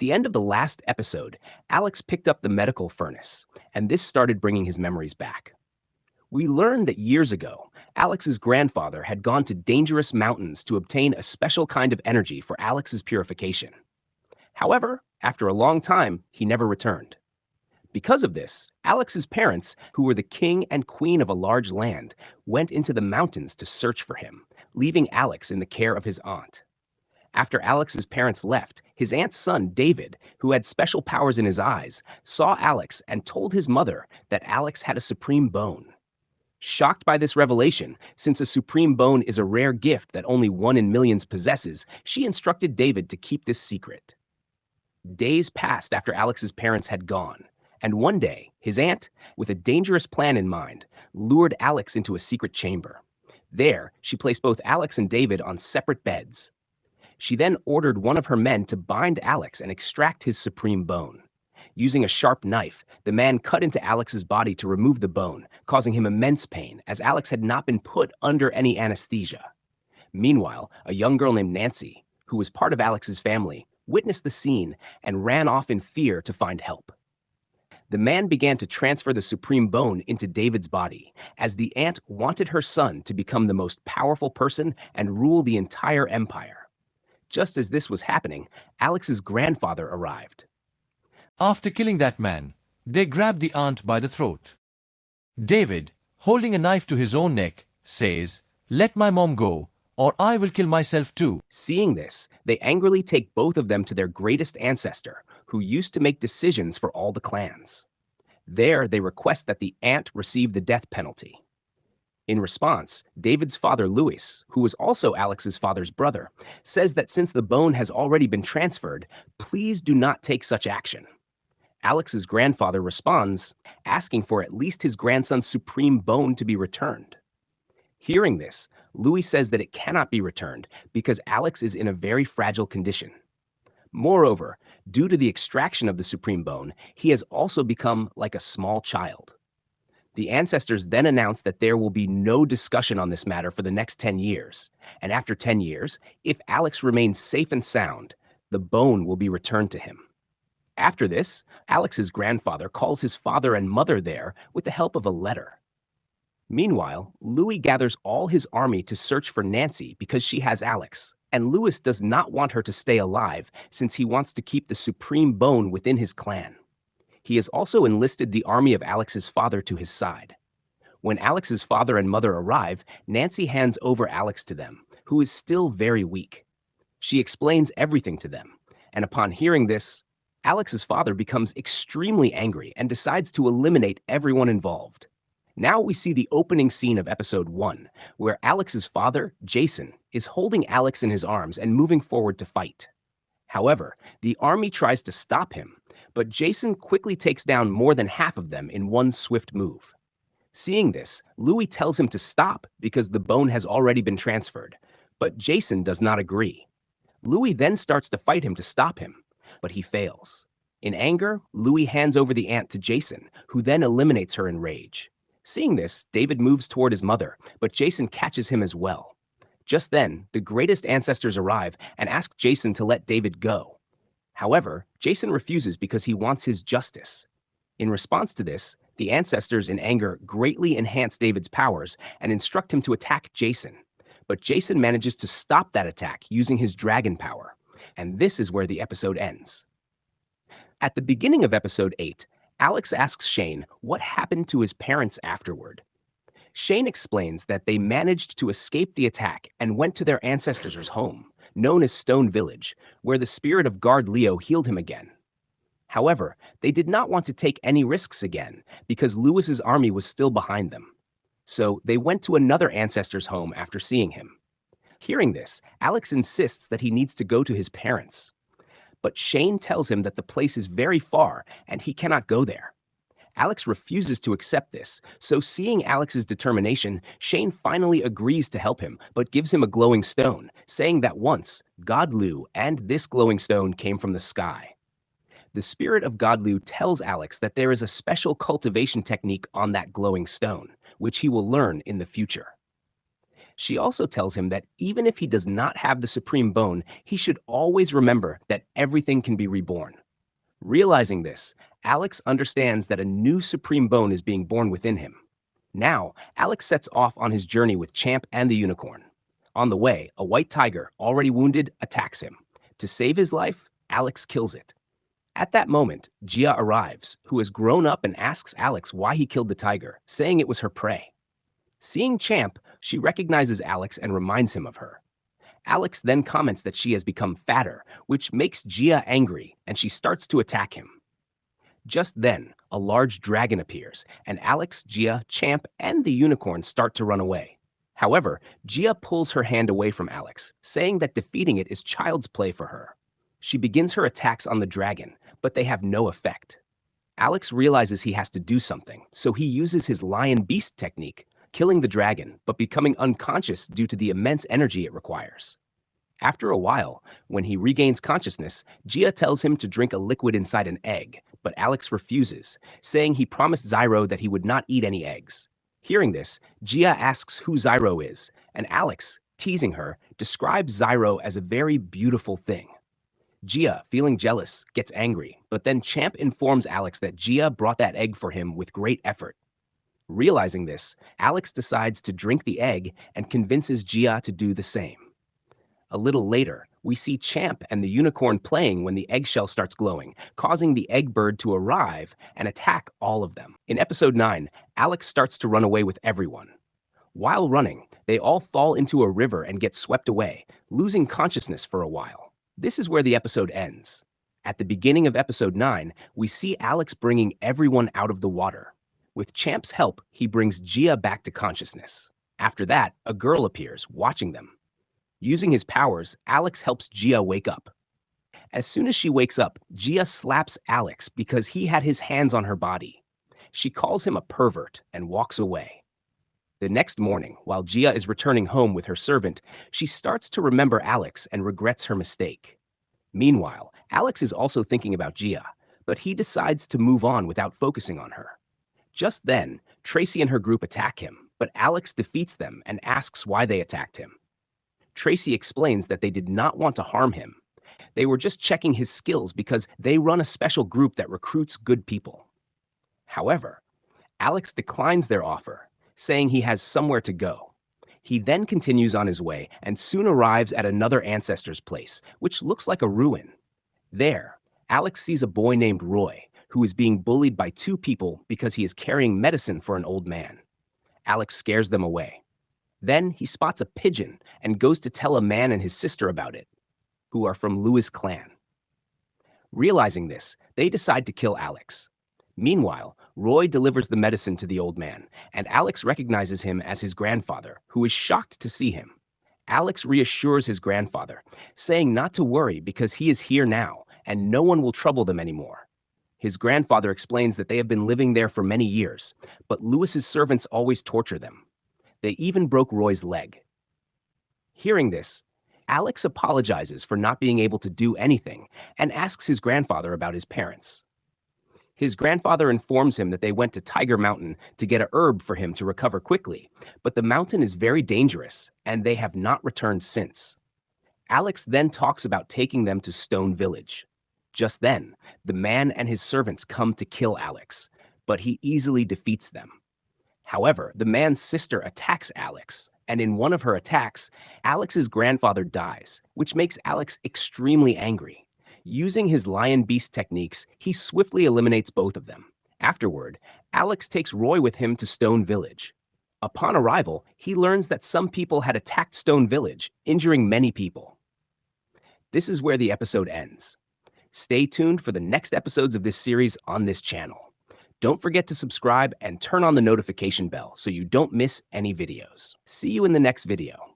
the end of the last episode, Alex picked up the medical furnace, and this started bringing his memories back. We learned that years ago, Alex's grandfather had gone to dangerous mountains to obtain a special kind of energy for Alex's purification. However, after a long time, he never returned. Because of this, Alex's parents, who were the king and queen of a large land, went into the mountains to search for him, leaving Alex in the care of his aunt. After Alex's parents left, his aunt's son, David, who had special powers in his eyes, saw Alex and told his mother that Alex had a supreme bone. Shocked by this revelation, since a supreme bone is a rare gift that only one in millions possesses, she instructed David to keep this secret. Days passed after Alex's parents had gone, and one day, his aunt, with a dangerous plan in mind, lured Alex into a secret chamber. There, she placed both Alex and David on separate beds. She then ordered one of her men to bind Alex and extract his supreme bone. Using a sharp knife, the man cut into Alex's body to remove the bone, causing him immense pain, as Alex had not been put under any anesthesia. Meanwhile, a young girl named Nancy, who was part of Alex's family, witnessed the scene and ran off in fear to find help. The man began to transfer the supreme bone into David's body, as the aunt wanted her son to become the most powerful person and rule the entire empire. Just as this was happening, Alex's grandfather arrived. After killing that man, they grabbed the aunt by the throat. David, holding a knife to his own neck, says, "Let my mom go, or I will kill myself too." Seeing this, they angrily take both of them to their greatest ancestor, who used to make decisions for all the clans. There, they request that the aunt receive the death penalty. In response, David's father, Louis, who was also Alex's father's brother, says that since the bone has already been transferred, please do not take such action. Alex's grandfather responds, asking for at least his grandson's supreme bone to be returned. Hearing this, Louis says that it cannot be returned because Alex is in a very fragile condition. Moreover, due to the extraction of the supreme bone, he has also become like a small child. The ancestors then announce that there will be no discussion on this matter for the next 10 years, and after 10 years, if Alex remains safe and sound, the bone will be returned to him. After this, Alex's grandfather calls his father and mother there with the help of a letter. Meanwhile, Louis gathers all his army to search for Nancy because she has Alex, and Louis does not want her to stay alive since he wants to keep the supreme bone within his clan. He has also enlisted the army of Alex's father to his side. When Alex's father and mother arrive, Nancy hands over Alex to them, who is still very weak. She explains everything to them, and upon hearing this, Alex's father becomes extremely angry and decides to eliminate everyone involved. Now we see the opening scene of episode 1, where Alex's father, Jason, is holding Alex in his arms and moving forward to fight. However, the army tries to stop him, but Jason quickly takes down more than half of them in one swift move. Seeing this, Louis tells him to stop because the bone has already been transferred, but Jason does not agree. Louis then starts to fight him to stop him, but he fails. In anger, Louis hands over the aunt to Jason, who then eliminates her in rage. Seeing this, David moves toward his mother, but Jason catches him as well. Just then, the greatest ancestors arrive and ask Jason to let David go. However, Jason refuses because he wants his justice. In response to this, the ancestors in anger greatly enhance David's powers and instruct him to attack Jason. But Jason manages to stop that attack using his dragon power. And this is where the episode ends. At the beginning of episode 8, Alex asks Shane what happened to his parents afterward. Shane explains that they managed to escape the attack and went to their ancestors' home, known as Stone Village, where the spirit of Guard Leo healed him again. However, they did not want to take any risks again because Louis's army was still behind them. So they went to another ancestor's home after seeing him. Hearing this, Alex insists that he needs to go to his parents. But Shane tells him that the place is very far and he cannot go there. Alex refuses to accept this, so seeing Alex's determination, Shane finally agrees to help him, but gives him a glowing stone, saying that once, Godlu and this glowing stone came from the sky. The spirit of Godlu tells Alex that there is a special cultivation technique on that glowing stone, which he will learn in the future. She also tells him that even if he does not have the supreme bone, he should always remember that everything can be reborn. Realizing this, Alex understands that a new supreme bone is being born within him. Now, Alex sets off on his journey with Champ and the unicorn. On the way, a white tiger, already wounded, attacks him. To save his life, Alex kills it. At that moment, Gia arrives, who has grown up and asks Alex why he killed the tiger, saying it was her prey. Seeing Champ, she recognizes Alex and reminds him of her. Alex then comments that she has become fatter, which makes Gia angry, and she starts to attack him. Just then, a large dragon appears, and Alex, Gia, Champ, and the unicorn start to run away. However, Gia pulls her hand away from Alex, saying that defeating it is child's play for her. She begins her attacks on the dragon, but they have no effect. Alex realizes he has to do something, so he uses his lion beast technique, killing the dragon, but becoming unconscious due to the immense energy it requires. After a while, when he regains consciousness, Gia tells him to drink a liquid inside an egg, but Alex refuses, saying he promised Zyro that he would not eat any eggs. Hearing this, Gia asks who Zyro is, and Alex, teasing her, describes Zyro as a very beautiful thing. Gia, feeling jealous, gets angry, but then Champ informs Alex that Gia brought that egg for him with great effort. Realizing this, Alex decides to drink the egg and convinces Gia to do the same. A little later, we see Champ and the unicorn playing when the eggshell starts glowing, causing the egg bird to arrive and attack all of them. In episode 9, Alex starts to run away with everyone. While running, they all fall into a river and get swept away, losing consciousness for a while. This is where the episode ends. At the beginning of episode 9, we see Alex bringing everyone out of the water. With Champ's help, he brings Gia back to consciousness. After that, a girl appears, watching them. Using his powers, Alex helps Gia wake up. As soon as she wakes up, Gia slaps Alex because he had his hands on her body. She calls him a pervert and walks away. The next morning, while Gia is returning home with her servant, she starts to remember Alex and regrets her mistake. Meanwhile, Alex is also thinking about Gia, but he decides to move on without focusing on her. Just then, Tracy and her group attack him, but Alex defeats them and asks why they attacked him. Tracy explains that they did not want to harm him. They were just checking his skills because they run a special group that recruits good people. However, Alex declines their offer, saying he has somewhere to go. He then continues on his way and soon arrives at another ancestor's place, which looks like a ruin. There, Alex sees a boy named Roy, who is being bullied by two people because he is carrying medicine for an old man. Alex scares them away. Then he spots a pigeon and goes to tell a man and his sister about it, who are from Lewis clan. Realizing this, they decide to kill Alex. Meanwhile, Roy delivers the medicine to the old man, and Alex recognizes him as his grandfather, who is shocked to see him. Alex reassures his grandfather, saying not to worry because he is here now, and no one will trouble them anymore. His grandfather explains that they have been living there for many years, but Lewis's servants always torture them. They even broke Roy's leg. Hearing this, Alex apologizes for not being able to do anything and asks his grandfather about his parents. His grandfather informs him that they went to Tiger Mountain to get a herb for him to recover quickly, but the mountain is very dangerous and they have not returned since. Alex then talks about taking them to Stone Village. Just then, the man and his servants come to kill Alex, but he easily defeats them. However, the man's sister attacks Alex, and in one of her attacks, Alex's grandfather dies, which makes Alex extremely angry. Using his lion beast techniques, he swiftly eliminates both of them. Afterward, Alex takes Roy with him to Stone Village. Upon arrival, he learns that some people had attacked Stone Village, injuring many people. This is where the episode ends. Stay tuned for the next episodes of this series on this channel. Don't forget to subscribe and turn on the notification bell so you don't miss any videos. See you in the next video.